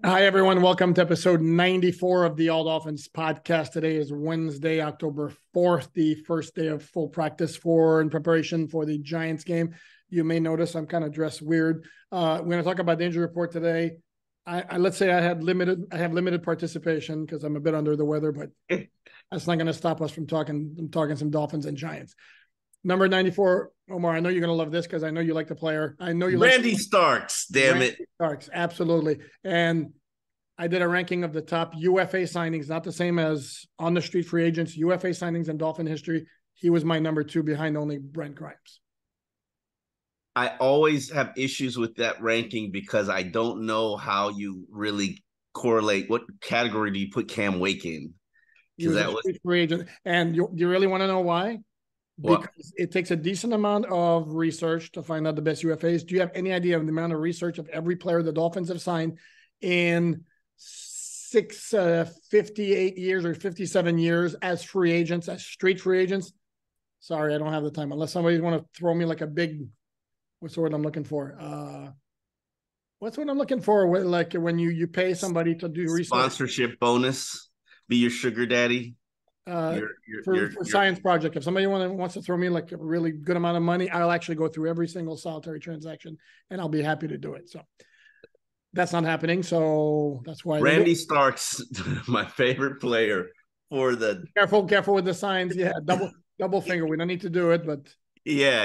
Hi, everyone. Welcome to episode 94 of the All Dolphins podcast. Today is Wednesday, October 4th, the first day of full practice in preparation for the Giants game. You may notice I'm kind of dressed weird. We're going to talk about the injury report today. Let's say I have limited participation because I'm a bit under the weather, but that's not going to stop us from talking some Dolphins and Giants. Number 94, Omar, I know you're going to love this because I know you like the player. I know you like Randy Starks, damn Randy it. Starks, absolutely. And I did a ranking of the top UFA signings, not the same as on the street free agents, UFA signings in Dolphin history. He was my number 2 behind only Brent Grimes. I always have issues with that ranking because I don't know how you really correlate. What category do you put Cam Wake in? He was a street free agent. And you really want to know why? Because it takes a decent amount of research to find out the best UFAs. Do you have any idea of the amount of research of every player the Dolphins have signed in 58 years or 57 years as free agents, as street free agents? Sorry, I don't have the time. Unless somebody want to throw me like a big, what's the word I'm looking for? What's what I'm looking for? Like when you pay somebody to do research. Sponsorship bonus, be your sugar daddy. For science project. If somebody wants to throw me like a really good amount of money, I'll actually go through every single solitary transaction and I'll be happy to do it. So that's not happening. So that's why Randy Starks, my favorite player for the careful with the signs. Yeah. Double finger. We don't need to do it, but yeah.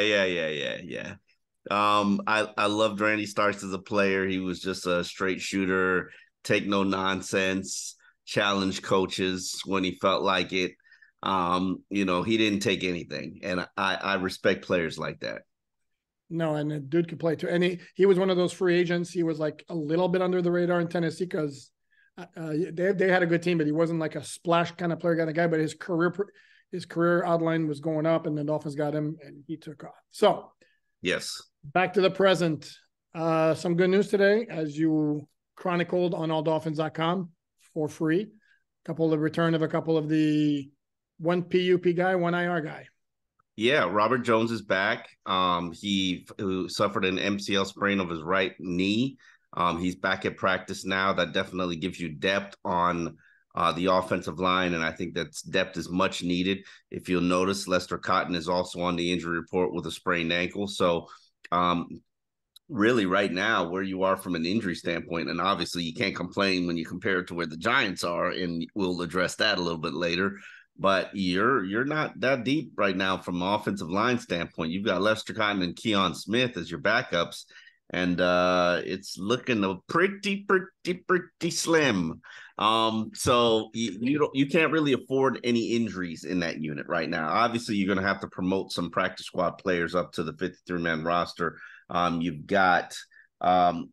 I loved Randy Starks as a player. He was just a straight shooter, take no nonsense, challenge coaches when he felt like it. He didn't take anything, and I respect players like that. No, and the dude could play too. And he was one of those free agents. He was like a little bit under the radar in Tennessee because they had a good team, but he wasn't like a splash kind of player kind of guy. But his career outline was going up, and the Dolphins got him, and he took off. So yes, back to the present. Some good news today, as you chronicled on alldolphins.com for free. Return of a couple of the one PUP guy, one IR guy. Yeah, Robert Jones is back. He suffered an MCL sprain of his right knee. He's back at practice now. That definitely gives you depth on the offensive line, and I think that depth is much needed. If you'll notice, Lester Cotton is also on the injury report with a sprained ankle. So really right now where you are from an injury standpoint, and obviously you can't complain when you compare it to where the Giants are, and we'll address that a little bit later. But you're not that deep right now from an offensive line standpoint. You've got Lester Cotton and Keon Smith as your backups, and it's looking pretty slim. So you can't really afford any injuries in that unit right now. Obviously, you're going to have to promote some practice squad players up to the 53-man roster. You've got Ryan,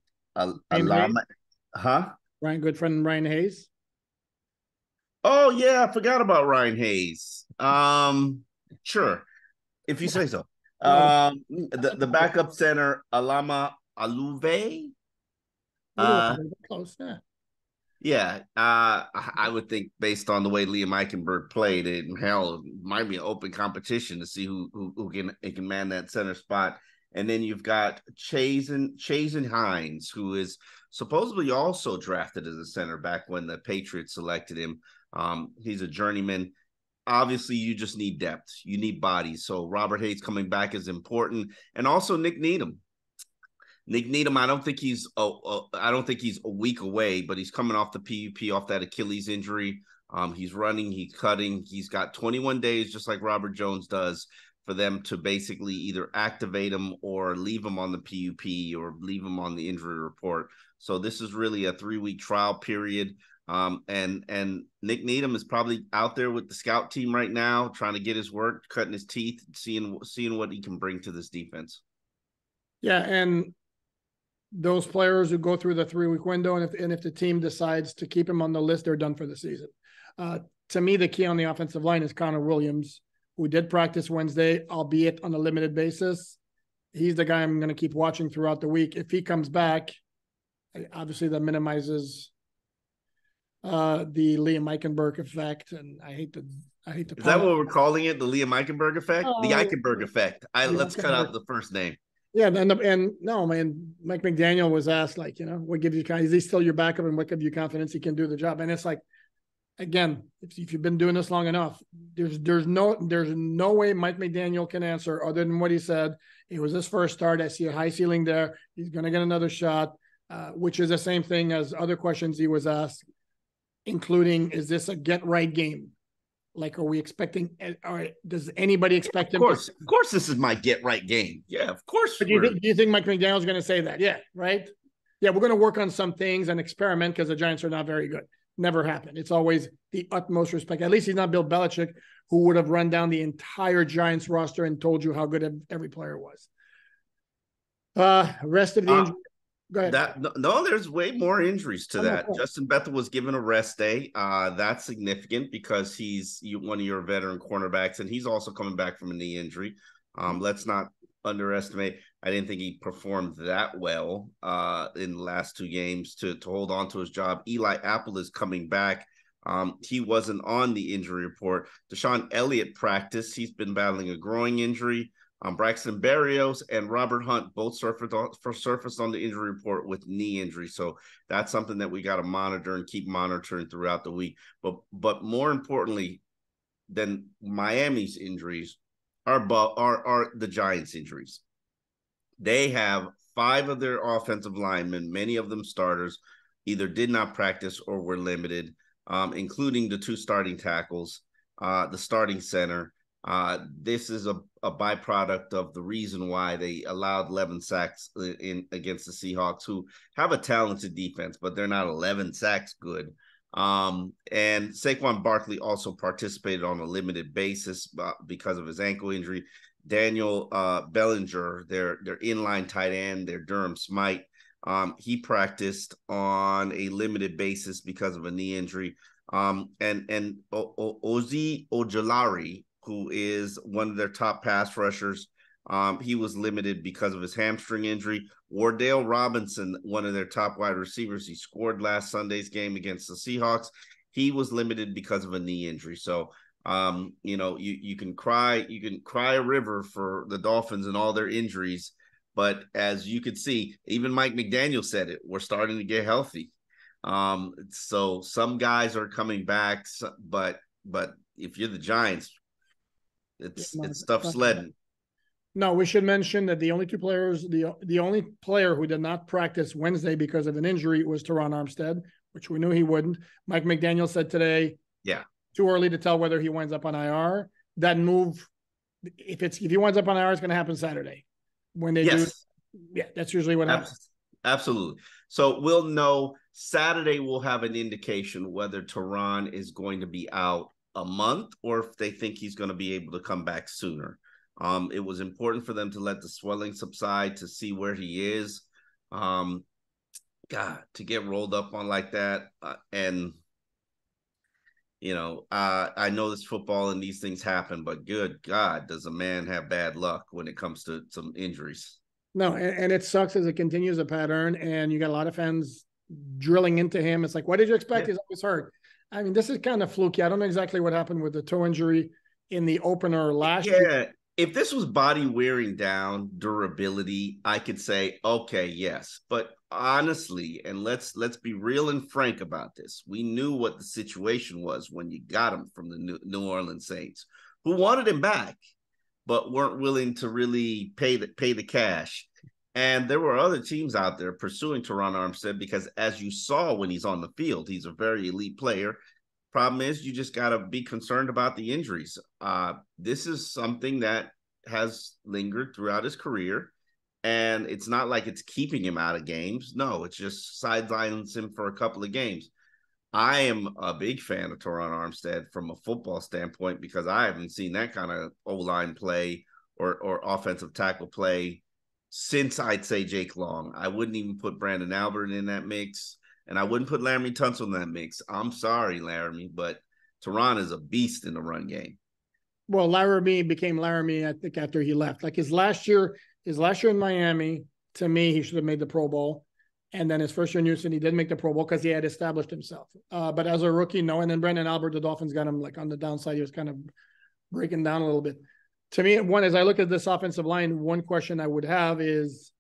good friend Ryan Hayes. Oh yeah, I forgot about Ryan Hayes. Sure, if you say so. The backup center, Alama Aluve. Close, yeah. Yeah, I would think based on the way Liam Eichenberg played, it might be an open competition to see who can man that center spot. And then you've got Chazen Hines, who is supposedly also drafted as a center back when the Patriots selected him. He's a journeyman. Obviously, you just need depth. You need bodies. So Robert Hayes coming back is important, and also Nick Needham. I don't think he's a week away, but he's coming off the PUP, off that Achilles injury. He's running, he's cutting. He's got 21 days, just like Robert Jones does, for them to basically either activate him or leave him on the PUP or leave him on the injury report. So this is really a 3-week trial period. And Nick Needham is probably out there with the scout team right now, trying to get his work, cutting his teeth, seeing what he can bring to this defense. Yeah, and those players who go through the 3-week window, and if the team decides to keep him on the list, they're done for the season. To me, the key on the offensive line is Connor Williams, who did practice Wednesday, albeit on a limited basis. He's the guy I'm going to keep watching throughout the week. If he comes back, obviously that minimizes the Liam Eichenberg effect, and I hate to. Is that what we're calling it? The Liam Eichenberg effect? The Eichenberg effect. Let's cut out the first name. Yeah, and no, man, Mike McDaniel was asked, like, what gives you confidence? Is he still your backup, and what gives you confidence he can do the job? And it's like, again, if you've been doing this long enough, there's no way Mike McDaniel can answer other than what he said. It was his first start. I see a high ceiling there. He's going to get another shot, which is the same thing as other questions he was asked, including, is this a get right game? Like, are we expecting, or does anybody expect him? Of course, this is my get right game. Yeah, of course. But do you think Mike McDaniel's going to say that? Yeah, right. Yeah, we're going to work on some things and experiment because the Giants are not very good. Never happened. It's always the utmost respect. At least he's not Bill Belichick, who would have run down the entire Giants roster and told you how good every player was. Rest of the injury. Go ahead. No, there's way more injuries to that. Justin Bethel was given a rest day. That's significant because he's one of your veteran cornerbacks, and he's also coming back from a knee injury. Let's not underestimate. I didn't think he performed that well in the last two games to hold on to his job. Eli Apple is coming back. He wasn't on the injury report. Deshaun Elliott practiced. He's been battling a groin injury. Braxton Berrios and Robert Hunt both surfaced on the injury report with knee injury. So that's something that we got to monitor and keep monitoring throughout the week. But more importantly than Miami's injuries are the Giants' injuries. They have 5 of their offensive linemen, many of them starters, either did not practice or were limited, including the 2 starting tackles, the starting center. This is a byproduct of the reason why they allowed 11 sacks against the Seahawks, who have a talented defense, but they're not 11 sacks good. And Saquon Barkley also participated on a limited basis because of his ankle injury. Daniel Bellinger, their inline tight end, their Durham Smite, he practiced on a limited basis because of a knee injury. And Ozi Ojulari, who is one of their top pass rushers, he was limited because of his hamstring injury. Wardale Robinson, one of their top wide receivers, he scored last Sunday's game against the Seahawks. He was limited because of a knee injury. So, you can cry a river for the Dolphins and all their injuries, but as you could see, even Mike McDaniel said it, we're starting to get healthy. So some guys are coming back, but if you're the Giants, it's tough sledding. No, we should mention that the only 2 players, the only player who did not practice Wednesday because of an injury was Teron Armstead, which we knew he wouldn't. Mike McDaniel said today, too early to tell whether he winds up on IR. That move, if he winds up on IR, it's going to happen Saturday when they do. Yeah, that's usually what happens. Absolutely. So we'll know Saturday. We'll have an indication whether Teron is going to be out a month or if they think he's going to be able to come back sooner. It was important for them to let the swelling subside to see where he is. To get rolled up on like that. I know this football and these things happen, but good God, does a man have bad luck when it comes to some injuries? No, and it sucks as it continues a pattern, and you got a lot of fans drilling into him. It's like, what did you expect? He's always hurt. I mean, this is kind of fluky. I don't know exactly what happened with the toe injury in the opener last year. If this was body wearing down, durability, I could say, okay, yes. But honestly, and let's be real and frank about this. We knew what the situation was when you got him from the New Orleans Saints, who wanted him back, but weren't willing to really pay the cash. And there were other teams out there pursuing Teron Armstead because, as you saw when he's on the field, he's a very elite player. Problem is, you just got to be concerned about the injuries. This is something that has lingered throughout his career, and it's not like it's keeping him out of games. No, it's just sidelines him for a couple of games. I am a big fan of Teron Armstead from a football standpoint because I haven't seen that kind of O-line play or offensive tackle play since, I'd say, Jake Long. I wouldn't even put Brandon Albert in that mix, and I wouldn't put Laramie Tunsil in that mix. I'm sorry, Laramie, but Teron is a beast in the run game. Well, Laramie became Laramie, I think, after he left. Like his last year in Miami, to me, he should have made the Pro Bowl. And then his first year in Houston, he didn't make the Pro Bowl because he had established himself. But as a rookie, no. And then Brandon Albert, the Dolphins got him like on the downside. He was kind of breaking down a little bit. To me, one, as I look at this offensive line, one question I would have is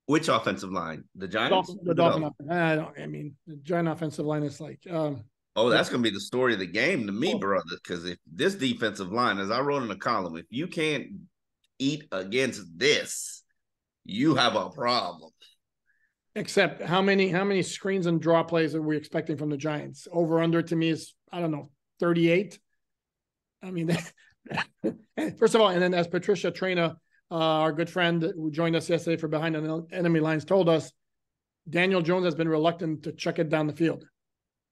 Which offensive line? The Giants? The Dolphin. The Giant offensive line is like, oh, that's going to be the story of the game to me, brother. Because if this defensive line, as I wrote in the column, if you can't eat against this, you have a problem. Except how many screens and draw plays are we expecting from the Giants? Over under to me is, I don't know, 38. I mean, first of all, and then as Patricia Traina, our good friend who joined us yesterday for Behind the Enemy Lines, told us, Daniel Jones has been reluctant to check it down the field.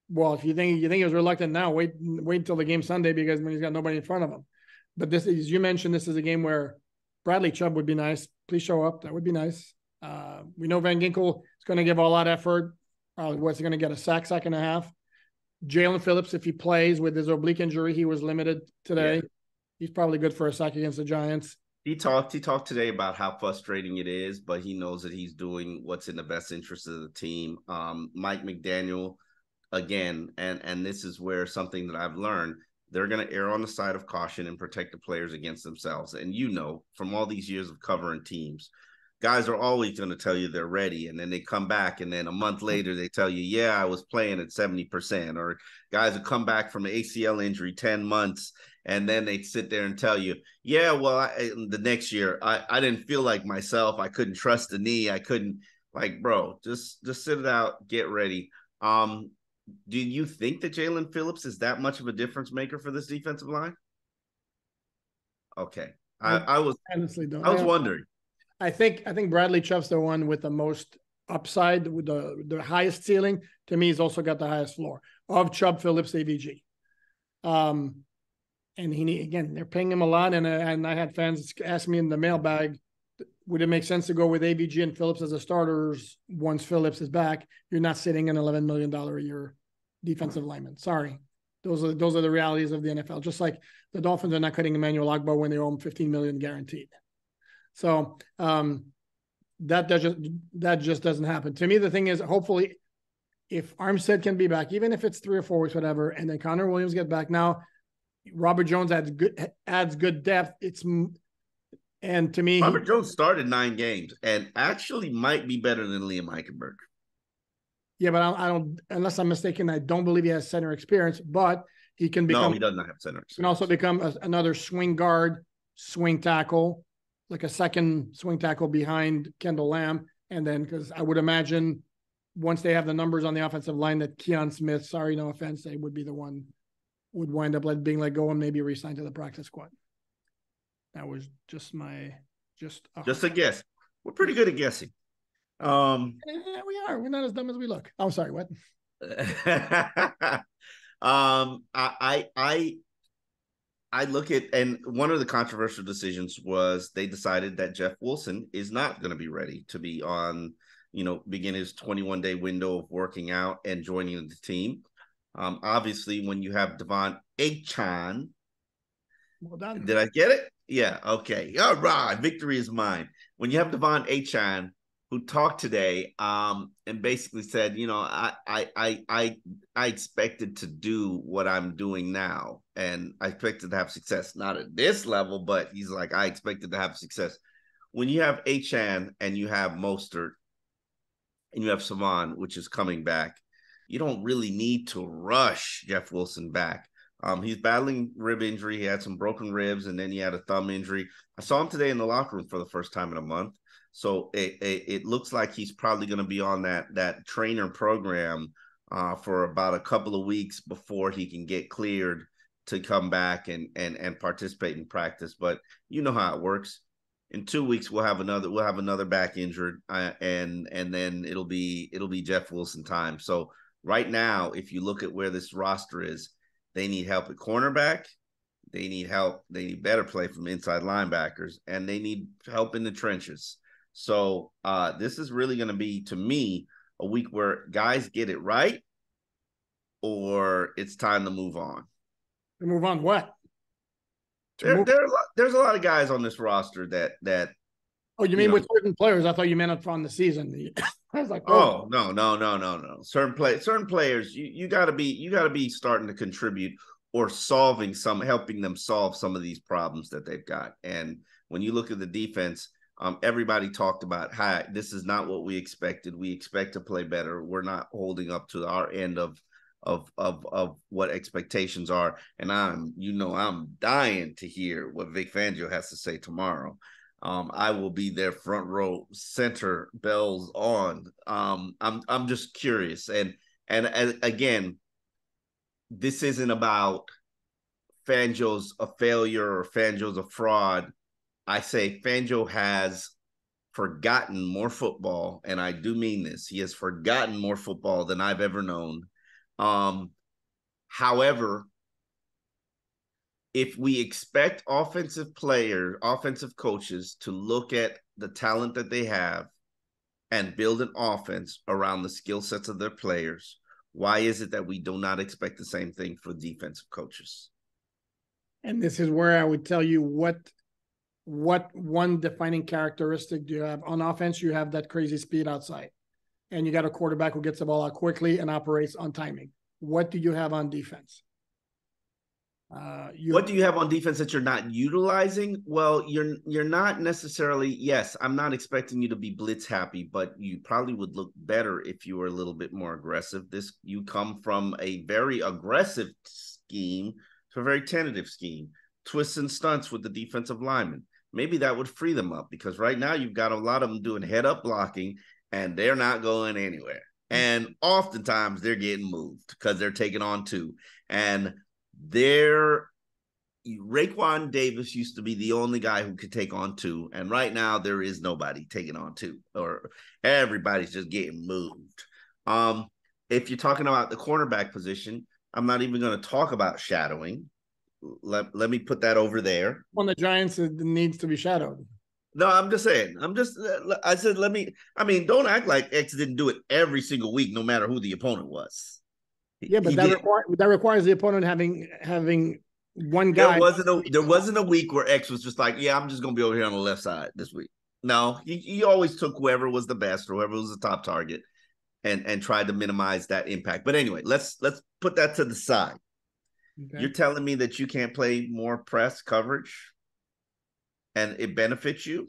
Well, if you think he was reluctant now, wait until the game Sunday, because when he's got nobody in front of him. But this, as you mentioned, this is a game where Bradley Chubb would be nice. Please show up. That would be nice. We know Van Ginkel is going to give a lot of effort. What's he going to get, a sack and a half? Jalen Phillips, if he plays with his oblique injury, he was limited today. Yeah. He's probably good for a sack against the Giants. He talked today about how frustrating it is, but he knows that he's doing what's in the best interest of the team. Mike McDaniel, again, and this is where something that I've learned, they're going to err on the side of caution and protect the players against themselves. And from all these years of covering teams, guys are always going to tell you they're ready, and then they come back, and then a month later they tell you, yeah, I was playing at 70%. Or guys will come back from an ACL injury 10 months, and then they sit there and tell you, yeah, well, the next year I didn't feel like myself. I couldn't trust the knee. I couldn't, like, bro, just sit it out, get ready. Do you think that Jalen Phillips is that much of a difference maker for this defensive line? Okay, I was wondering. I think Bradley Chubb's the one with the most upside, with the highest ceiling. To me, he's also got the highest floor of Chubb, Phillips, AVG. And they're paying him a lot. And I had fans ask me in the mailbag, would it make sense to go with AVG and Phillips as a starters once Phillips is back? You're not sitting an $11 million a year defensive lineman. Sorry. Those are the realities of the NFL. Just like the Dolphins are not cutting Emmanuel Ogbah when they owe him $15 million guaranteed. So that just doesn't happen. To me, the thing is, hopefully, if Armstead can be back, even if it's 3 or 4 weeks, whatever, and then Connor Williams get back now, Robert Jones adds good depth. And to me, Robert Jones started 9 games and actually might be better than Liam Eichenberg. Yeah, but I don't, unless I'm mistaken, I don't believe he has center experience. But he can become. No, he doesn't have center experience. Can also become another swing guard, swing tackle, like a second swing tackle behind Kendall Lamb. And then, because I would imagine once they have the numbers on the offensive line that Keon Smith, sorry, no offense, they would be the one would wind up being let go and maybe re-signed to the practice squad. That was just a guess. We're pretty good at guessing. We are. We're not as dumb as we look. I'm sorry. What? I look at, and one of the controversial decisions was they decided that Jeff Wilson is not going to be ready to be on, begin his 21-day window of working out and joining the team. Obviously, when you have Devon Achane, well done. Did I get it? Yeah. Okay. All right. Victory is mine. When you have Devon Achane, who talked today, and basically said, I expected to do what I'm doing now, and I expected to have success. Not at this level, but he's like, I expected to have success. When you have Achane and you have Mostert and you have Savon, which is coming back, you don't really need to rush Jeff Wilson back. He's battling rib injury. He had some broken ribs, and then he had a thumb injury. I saw him today in the locker room for the first time in a month. So it looks like he's probably going to be on that trainer program for about a couple of weeks before he can get cleared to come back and participate in practice. But you know how it works. In 2 weeks, we'll have another back injured, and then it'll be Jeff Wilson time. So right now, if you look at where this roster is, they need help at cornerback. They need help. They need better play from inside linebackers, and they need help in the trenches. So this is really going to be, to me, a week where guys get it right, or it's time to move on. To move on what? There's a lot of guys on this roster that. Oh, you mean with certain players? I thought you meant up on the season. I was like, oh no. Certain players, you got to be starting to contribute, or helping them solve some of these problems that they've got. And when you look at the defense, everybody talked about, hi, this is not what we expected. We expect to play better. We're not holding up to our end of what expectations are. And I'm dying to hear what Vic Fangio has to say tomorrow. I will be there front row center, bells on. I'm just curious. And again, this isn't about Fangio's a failure or Fangio's a fraud. I say Fangio has forgotten more football, and I do mean this. He has forgotten more football than I've ever known. However, if we expect offensive coaches to look at the talent that they have and build an offense around the skill sets of their players, why is it that we do not expect the same thing for defensive coaches? And this is where I would tell you what one defining characteristic do you have on offense? You have that crazy speed outside, and you got a quarterback who gets the ball out quickly and operates on timing. What do you have on defense? What do you have on defense that you're not utilizing? Well, you're not necessarily. Yes, I'm not expecting you to be blitz happy, but you probably would look better if you were a little bit more aggressive. You come from a very aggressive scheme to a very tentative scheme, twists and stunts with the defensive linemen. Maybe that would free them up, because right now you've got a lot of them doing head up blocking and they're not going anywhere. And oftentimes they're getting moved because they're taking on two. And Raekwon Davis used to be the only guy who could take on two. And right now there is nobody taking on two, or everybody's just getting moved. If you're talking about the cornerback position, I'm not even going to talk about shadowing. Let me put that over there. On the Giants, it needs to be shadowed. No, I'm just saying. I said, don't act like X didn't do it every single week, no matter who the opponent was. Yeah, but that requires the opponent having one guy. There wasn't a week where X was just like, yeah, I'm just going to be over here on the left side this week. No, he always took whoever was the best or whoever was the top target and tried to minimize that impact. But anyway, let's put that to the side. Okay. You're telling me that you can't play more press coverage and it benefits you?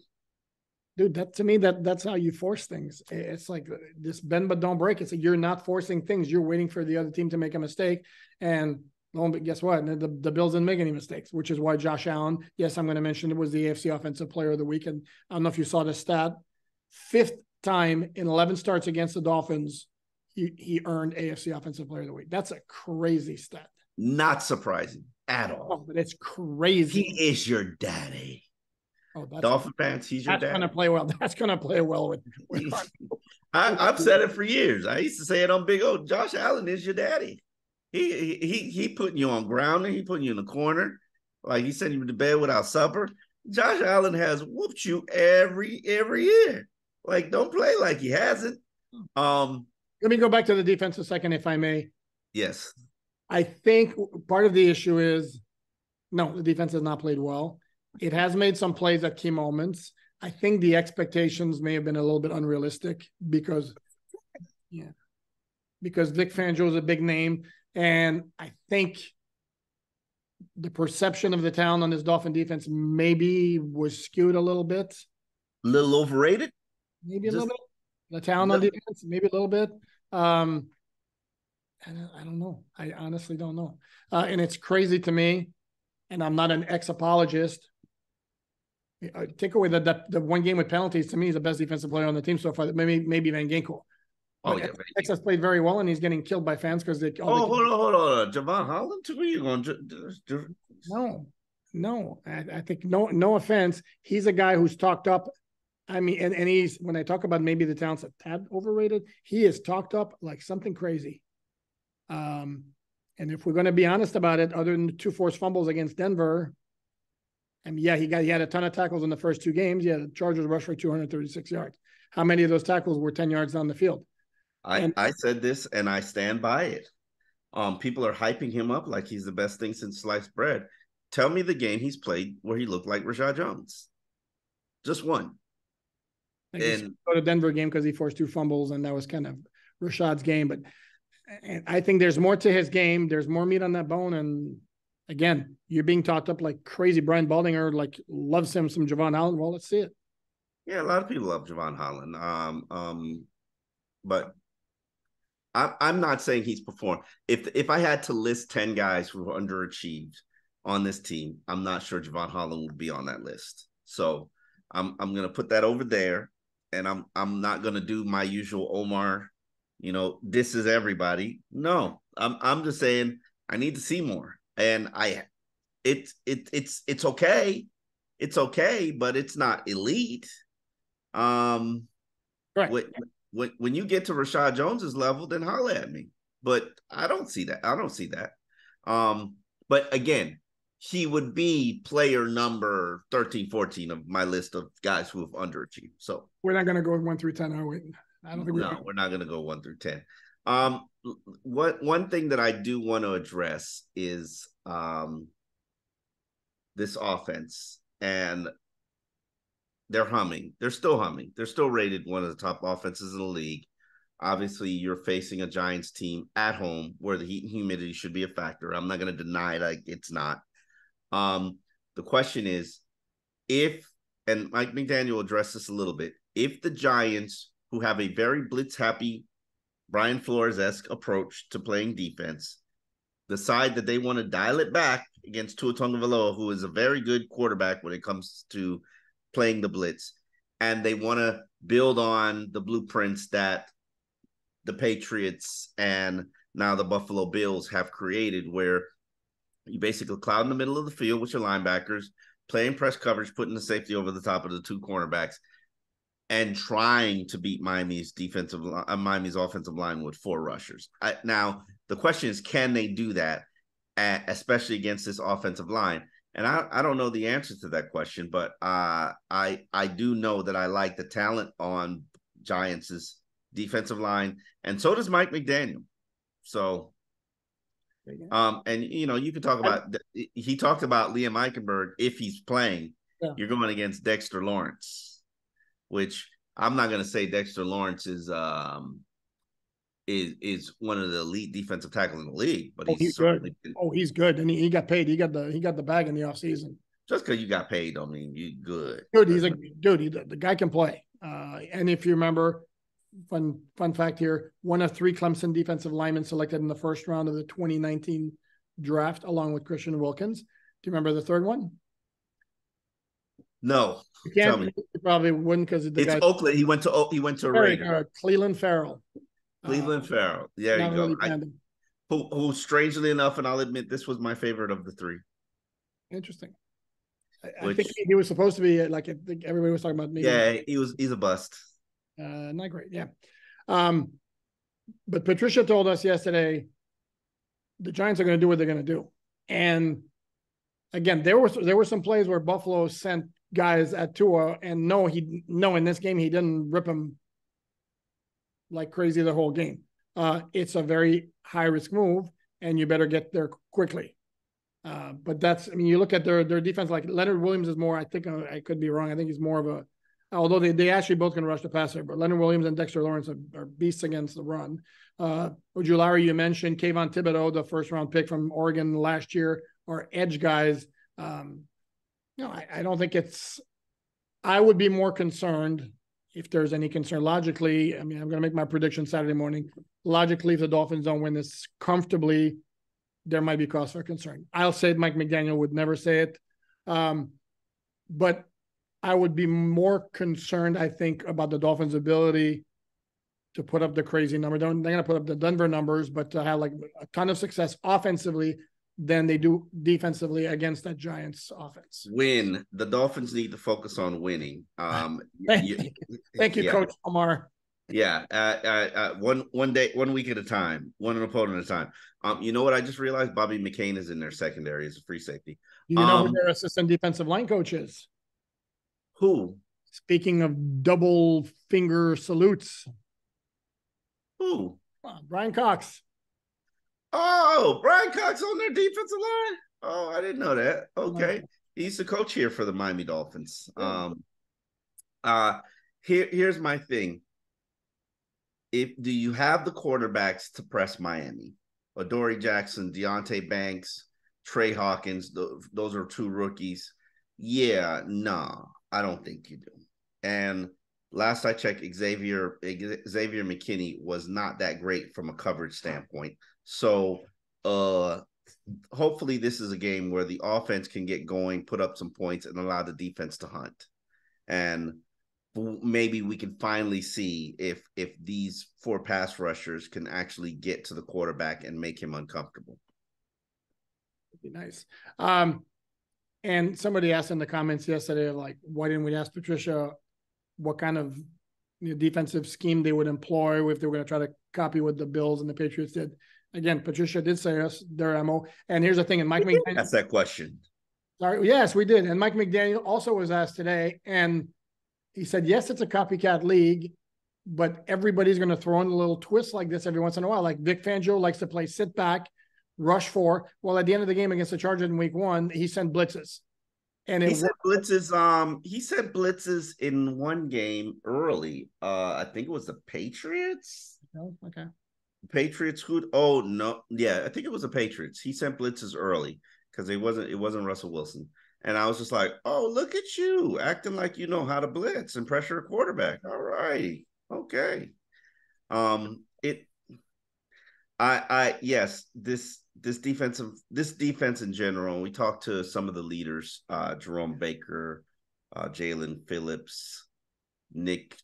Dude, that's how you force things. It's like this bend but don't break. It's like you're not forcing things. You're waiting for the other team to make a mistake. And guess what? The Bills didn't make any mistakes, which is why Josh Allen, yes, I'm going to mention it was the AFC Offensive Player of the Week. And I don't know if you saw the stat. 5th time in 11 starts against the Dolphins, he earned AFC Offensive Player of the Week. That's a crazy stat. Not surprising at all. Oh, but it's crazy. He is your daddy. Oh, Dolphin fans, he's your daddy. That's going to play well. That's going to play well with I've said it for years. I used to say it on Big O. Josh Allen is your daddy. He putting you on grounding. He putting you in the corner. Like he sent you to bed without supper. Josh Allen has whooped you every year. Like, don't play like he hasn't. Let me go back to the defense a second, if I may. Yes. I think part of the issue is, no, the defense has not played well. It has made some plays at key moments. I think the expectations may have been a little bit unrealistic because Vic Fangio is a big name. And I think the perception of the town on this Dolphin defense maybe was skewed a little bit. A little overrated? Maybe a little bit. The town on defense, maybe a little bit. I don't know. I honestly don't know. And it's crazy to me, and I'm not an ex-apologist. Take away the one game with penalties, to me, he's the best defensive player on the team so far. Maybe Van Ginkel. Oh, yeah. X has played very well, and he's getting killed by fans because they. Hold on. Javon Holland, who are you going to? No. I think no offense. He's a guy who's talked up. I mean, and he's, when I talk about maybe the talent's a tad overrated, he is talked up like something crazy. And if we're going to be honest about it, other than the 2 forced fumbles against Denver, I mean, yeah, he had a ton of tackles in the first 2 games. Yeah, the Chargers rushed for 236 yards. How many of those tackles were 10 yards down the field? I said this, and I stand by it. People are hyping him up like he's the best thing since sliced bread. Tell me the game he's played where he looked like Rashad Jones. Just one. And go to Denver game because he forced 2 fumbles, and that was kind of Rashad's game. But I think there's more to his game. There's more meat on that bone, and again, you're being talked up like crazy. Brian Baldinger like loves him some Javon Allen. Well, let's see it. Yeah, a lot of people love Javon Holland. But I'm not saying he's performed. If I had to list 10 guys who underachieved on this team, I'm not sure Javon Holland would be on that list. So I'm gonna put that over there, and I'm not gonna do my usual Omar, this is everybody. No, I'm just saying I need to see more. And it's okay. It's okay, but it's not elite. Right. When you get to Rashad Jones's level, then holler at me. But I don't see that. But again, he would be player number 13, 14 of my list of guys who have underachieved. So we're not going to go 1 through 10, are we? I don't think we're not going to go 1 through 10. One thing that I do want to address is this offense, and they're humming. They're still humming. They're still rated one of the top offenses in the league. Obviously, you're facing a Giants team at home where the heat and humidity should be a factor. I'm not going to deny like it's not. The question is, and Mike McDaniel addressed this a little bit, if the Giants, who have a very blitz-happy, Brian Flores-esque approach to playing defense, decide that they want to dial it back against Tua Tagovailoa, who is a very good quarterback when it comes to playing the blitz, and they want to build on the blueprints that the Patriots and now the Buffalo Bills have created, where you basically cloud in the middle of the field with your linebackers, playing press coverage, putting the safety over the top of the two cornerbacks, and trying to beat Miami's offensive line with 4 rushers. Now, the question is, can they do that, especially against this offensive line? And I don't know the answer to that question, but I do know that I like the talent on Giants' defensive line, and so does Mike McDaniel. So, and you can talk about. He talked about Liam Eichenberg if he's playing. Yeah. You're going against Dexter Lawrence, which I'm not going to say Dexter Lawrence is one of the elite defensive tackles in the league, but he's good. He's good, and he got paid. He got the bag in the offseason. Just because you got paid don't mean you good. Dude, the guy can play. And if you remember, fun fact here, one of 3 Clemson defensive linemen selected in the first round of the 2019 draft, along with Christian Wilkins. Do you remember the third one? No. Tell me. You probably wouldn't, because it's Oakland. He went to Raiders. Cleveland Farrell. There you go. Who strangely enough, and I'll admit, this was my favorite of the 3. Interesting. I think he was supposed to be I think everybody was talking about me. Yeah, he's a bust. Not great. Yeah. But Patricia told us yesterday the Giants are going to do what they're going to do. And again, there were some plays where Buffalo sent guys at Tua, and in this game he didn't rip him like crazy the whole game. It's a very high risk move, and you better get there quickly. But you look at their defense, like Leonard Williams is more, I think I could be wrong. I think he's more of a, although they actually both can rush the passer, but Leonard Williams and Dexter Lawrence are beasts against the run. Ojulari, you mentioned Kayvon Thibodeau, the first round pick from Oregon last year, are edge guys. I don't think I would be more concerned, if there's any concern logically. I'm going to make my prediction Saturday morning. Logically, if the Dolphins don't win this comfortably, there might be cause for concern. I'll say Mike McDaniel would never say it. But I would be more concerned, I think, about the Dolphins' ability to put up the crazy number. They're going to put up the Denver numbers, but to have a ton of success offensively than they do defensively against that Giants offense. The Dolphins need to focus on winning. Thank you, Coach Omar. Yeah. One week at a time, one opponent at a time. You know what? I just realized Bobby McCain is in their secondary as a free safety. Do you know who their assistant defensive line coach is? Who? Speaking of double finger salutes. Who? Brian Cox. Oh, Brian Cox on their defensive line? Oh, I didn't know that. Okay. He's the coach here for the Miami Dolphins. Here's my thing. Do you have the quarterbacks to press Miami? Adoree Jackson, Deontay Banks, Trey Hawkins, those are two rookies. Yeah, nah, I don't think you do. And last I checked, Xavier McKinney was not that great from a coverage standpoint. So hopefully this is a game where the offense can get going, put up some points, and allow the defense to hunt. And maybe we can finally see if these four pass rushers can actually get to the quarterback and make him uncomfortable. Be nice. And somebody asked in the comments yesterday, like, why didn't we ask Patricia what kind of defensive scheme they would employ if they were going to try to copy what the Bills and the Patriots did? Again, Patricia did say us their MO. And here's the thing, and Mike McDaniel. That's that question. Sorry, yes, we did. And Mike McDaniel also was asked today, and he said, yes, it's a copycat league, but everybody's going to throw in a little twist like this every once in a while. Like Vic Fangio likes to play sit back, rush for. Well, at the end of the game against the Chargers in week 1, he sent blitzes. And he said blitzes in one game early. I think it was the Patriots. Oh, okay. Patriots who? Oh no, yeah, I think it was the Patriots. He sent blitzes early because it wasn't Russell Wilson. And I was just like, oh, look at you acting like you know how to blitz and pressure a quarterback. All right. Okay. Yes, this defense in general, we talked to some of the leaders, Jerome Baker, Jalen Phillips, Nick,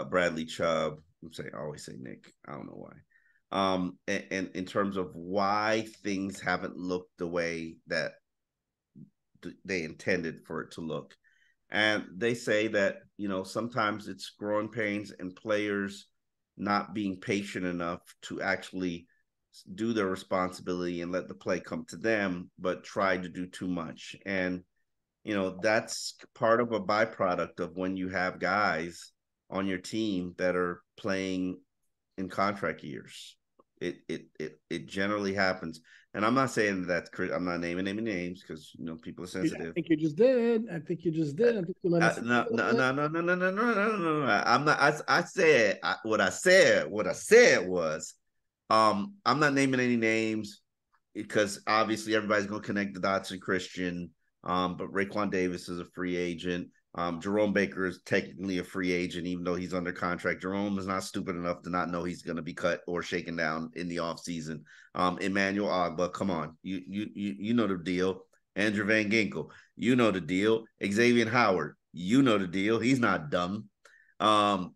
Bradley Chubb. I always say Nick. I don't know why. And in terms of why things haven't looked the way that they intended for it to look. And they say that, sometimes it's growing pains and players not being patient enough to actually do their responsibility and let the play come to them, but try to do too much. And, that's part of a byproduct of when you have guys on your team that are playing in contract years. It generally happens. And I'm not saying that's I'm not naming any names because people are sensitive. I think you just did. I think you let us. No. I'm not. I said what I said. What I said was, I'm not naming any names because obviously everybody's gonna connect the dots in Christian. But Raekwon Davis is a free agent. Jerome Baker is technically a free agent, even though he's under contract. Jerome is not stupid enough to not know he's going to be cut or shaken down in the offseason. Emmanuel Ogbah, come on. You know the deal. Andrew Van Ginkel, you know the deal. Xavier Howard, you know the deal. He's not dumb. Javon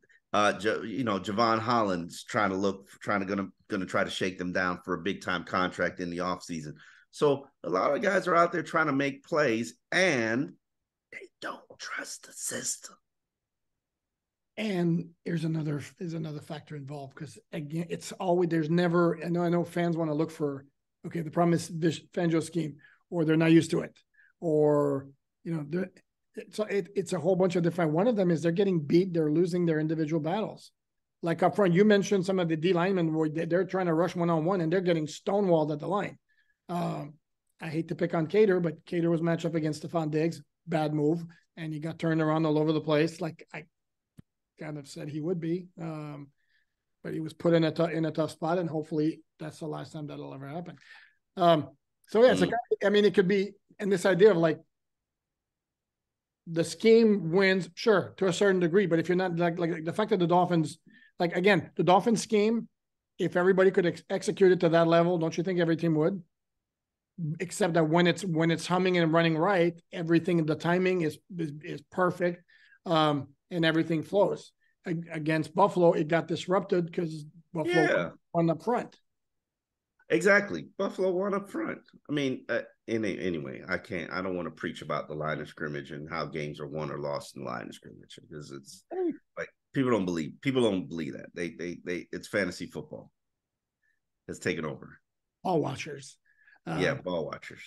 Holland's trying to try to shake them down for a big time contract in the offseason. So a lot of guys are out there trying to make plays, and they don't trust the system. And there's another factor involved because again, it's always I know fans want to look for, okay, the problem is Fangio's scheme, or they're not used to it, or it's a whole bunch of different. One of them is they're getting beat, they're losing their individual battles. Like up front, you mentioned some of the D linemen where they're trying to rush one-on-one and they're getting stonewalled at the line. I hate to pick on Cater, but Cater was matched up against Stephon Diggs. Bad move. And he got turned around all over the place. Like I kind of said he would be. But he was put in a tough spot, and hopefully that's the last time that'll ever happen. It could be, and this idea of like the scheme wins, sure, to a certain degree, but if you're not like the fact that the Dolphins, like again, the Dolphins scheme, if everybody could execute it to that level, don't you think every team would? Except that when it's humming and running right, everything, the timing is perfect, and everything flows. Against Buffalo, it got disrupted because Buffalo won up front. Exactly, Buffalo won up front. I mean, anyway, I don't want to preach about the line of scrimmage and how games are won or lost in the line of scrimmage because it's like people don't believe that they it's fantasy football. It's taken over. All watchers. Ball watchers.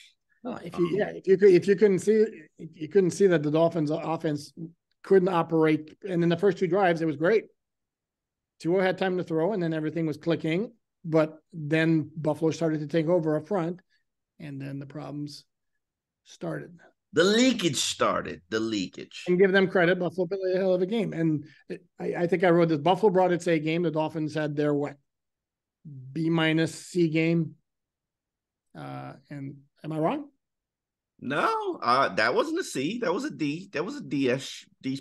If you couldn't see that the Dolphins offense couldn't operate, and in the first two drives it was great. Tua had time to throw, and then everything was clicking. But then Buffalo started to take over up front, and then the problems started. The leakage started. And give them credit, Buffalo played a hell of a game, and I think I wrote this. Buffalo brought its A game. The Dolphins had their B- C game. And Am I wrong? No, that wasn't a C. That was a D. That was a D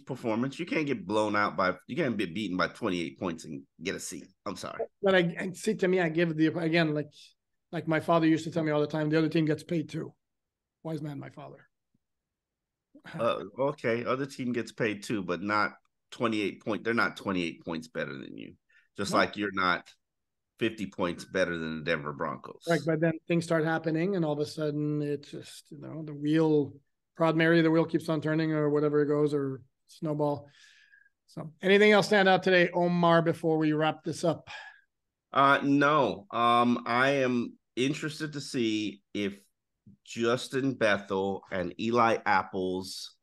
performance. You can't get blown out you can't be beaten by 28 points and get a C. I'm sorry. But I see, to me, I give again, like my father used to tell me all the time, the other team gets paid too. Wise man, my father. Okay, other team gets paid too, but not 28 points. They're not 28 points better than you. Just like you're not 50 points better than the Denver Broncos. Right, but then things start happening, and all of a sudden it's just, the wheel, Proud Mary, the wheel keeps on turning, or whatever it goes, or snowball. So anything else stand out today, Omar, before we wrap this up? No. I am interested to see if Justin Bethel and Eli Apple's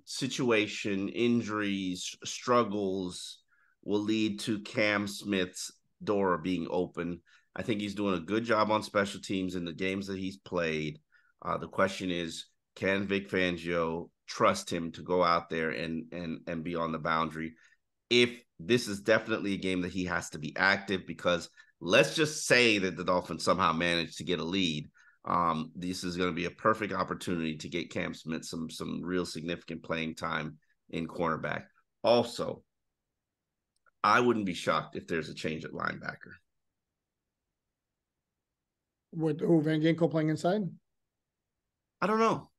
situation, injuries, struggles will lead to Cam Smith's door being open. I think he's doing a good job on special teams in the games that he's played. The question is, can Vic Fangio trust him to go out there and be on the boundary? If this is definitely a game that he has to be active, because let's just say that the Dolphins somehow managed to get a lead. This is going to be a perfect opportunity to get Cam Smith some real significant playing time in cornerback. Also, I wouldn't be shocked if there's a change at linebacker. With Van Ginkel playing inside? I don't know.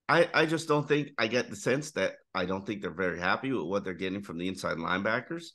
I just don't think, I get the sense that I don't think they're very happy with what they're getting from the inside linebackers.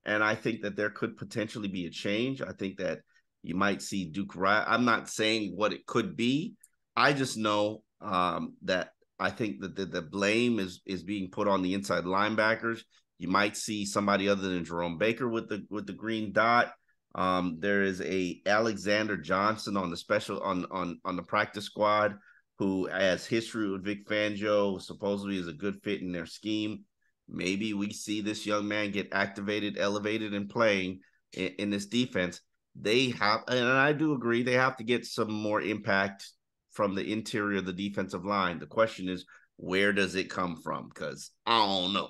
And I think that there could potentially be a change. I think that you might see Duke Riley. I'm not saying what it could be. I just know that I think that the blame is being put on the inside linebackers. You might see somebody other than Jerome Baker with the green dot. There is a Alexander Johnson on the special on the practice squad who has history with Vic Fangio, supposedly is a good fit in their scheme. Maybe we see this young man get activated, elevated, and playing in this defense. They have, and I do agree, they have to get some more impact from the interior of the defensive line. The question is, where does it come from? Because I don't know.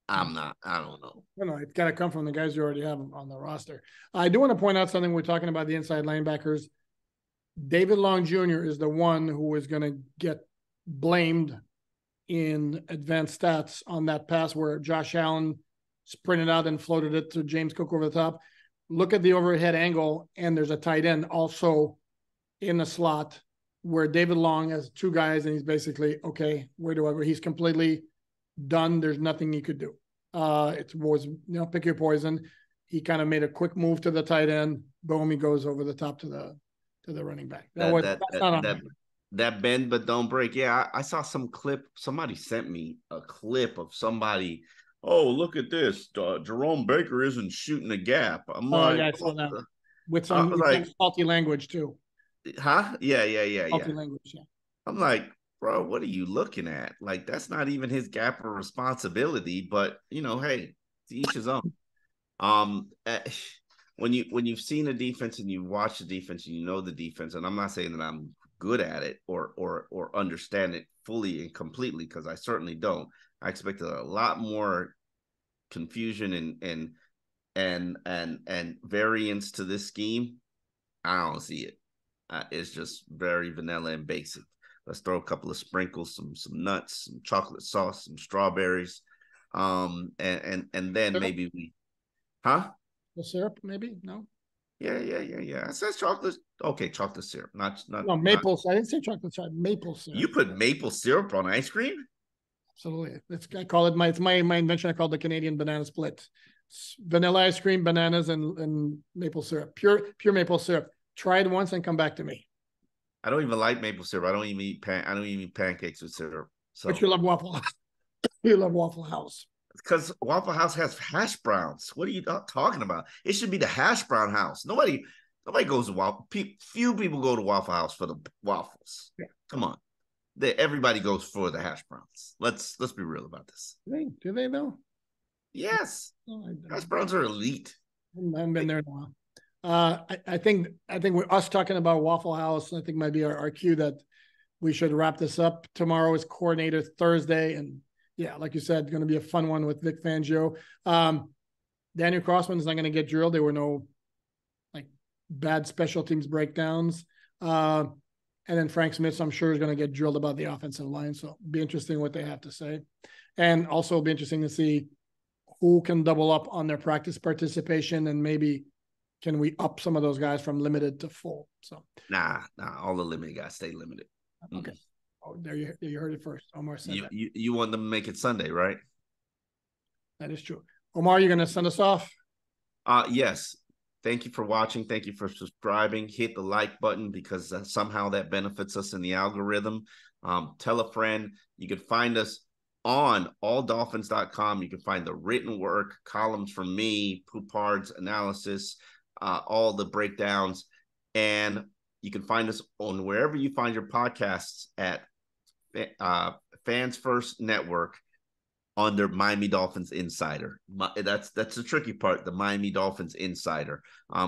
I don't know. No, it's got to come from the guys you already have on the roster. I do want to point out something. We're talking about the inside linebackers. David Long Jr. is the one who is going to get blamed in advanced stats on that pass where Josh Allen sprinted out and floated it to James Cook over the top. Look at the overhead angle, and there's a tight end also in the slot where David Long has two guys, and he's basically, okay, where do I go? He's completely done. There's nothing he could do. It was, pick your poison. He kind of made a quick move to the tight end. Boom, he goes over the top to the running back. That bend but don't break. Yeah, I saw some clip. Somebody sent me a clip of somebody. Oh, look at this. Jerome Baker isn't shooting a gap. I'm like, yeah, I saw that. With some faulty language too. Huh? Yeah. Faulty language, yeah. I'm like, bro, what are you looking at? Like, that's not even his gap or responsibility. But hey, to each his own. When you've seen a defense and you watch the defense and you know the defense, and I'm not saying that I'm good at it or understand it fully and completely, because I certainly don't. I expected a lot more confusion and variance to this scheme. I don't see it. It's just very vanilla and basic. Let's throw a couple of sprinkles, some nuts, some chocolate sauce, some strawberries, and then maybe we, The syrup, maybe? No. Yeah. It says chocolate. Okay, chocolate syrup, not maple. I didn't say chocolate syrup. Maple syrup. You put maple syrup on ice cream? Absolutely. I call it it's my invention. I call it the Canadian banana split. It's vanilla ice cream, bananas, and maple syrup. Pure maple syrup. Try it once and come back to me. I don't even like maple syrup. I don't even eat pancakes with syrup. So. But you love Waffle House. You love Waffle House. Because Waffle House has hash browns. What are you talking about? It should be the hash brown house. Nobody goes to Waffle. Few people go to Waffle House for the waffles. Yeah. Come on, everybody goes for the hash browns. Let's be real about this. Do they though? Yes, hash browns are elite. I haven't been there in a while. I think with us talking about Waffle House, I think might be our cue that we should wrap this up. Tomorrow is Coordinator Thursday, and yeah, like you said, going to be a fun one with Vic Fangio. Daniel Crossman is not going to get drilled. There were no bad special teams breakdowns. And then Frank Smith, I'm sure, is going to get drilled about the offensive line. So it'll be interesting what they have to say. And also it'll be interesting to see who can double up on their practice participation, and maybe can we up some of those guys from limited to full? So Nah, all the limited guys stay limited. Okay. Oh, there you heard it first. Omar said that. You want them to make it Sunday, right? That is true. Omar, you're going to send us off? Yes. Thank you for watching. Thank you for subscribing. Hit the like button, because somehow that benefits us in the algorithm. Tell a friend. You can find us on alldolphins.com. You can find the written work, columns from me, Poupard's analysis, all the breakdowns. And you can find us on wherever you find your podcasts at Fans First Network under Miami Dolphins Insider. That's the tricky part, the Miami Dolphins Insider.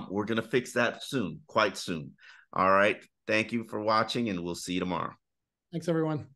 We're going to fix that soon, quite soon. All right. Thank you for watching, and we'll see you tomorrow. Thanks, everyone.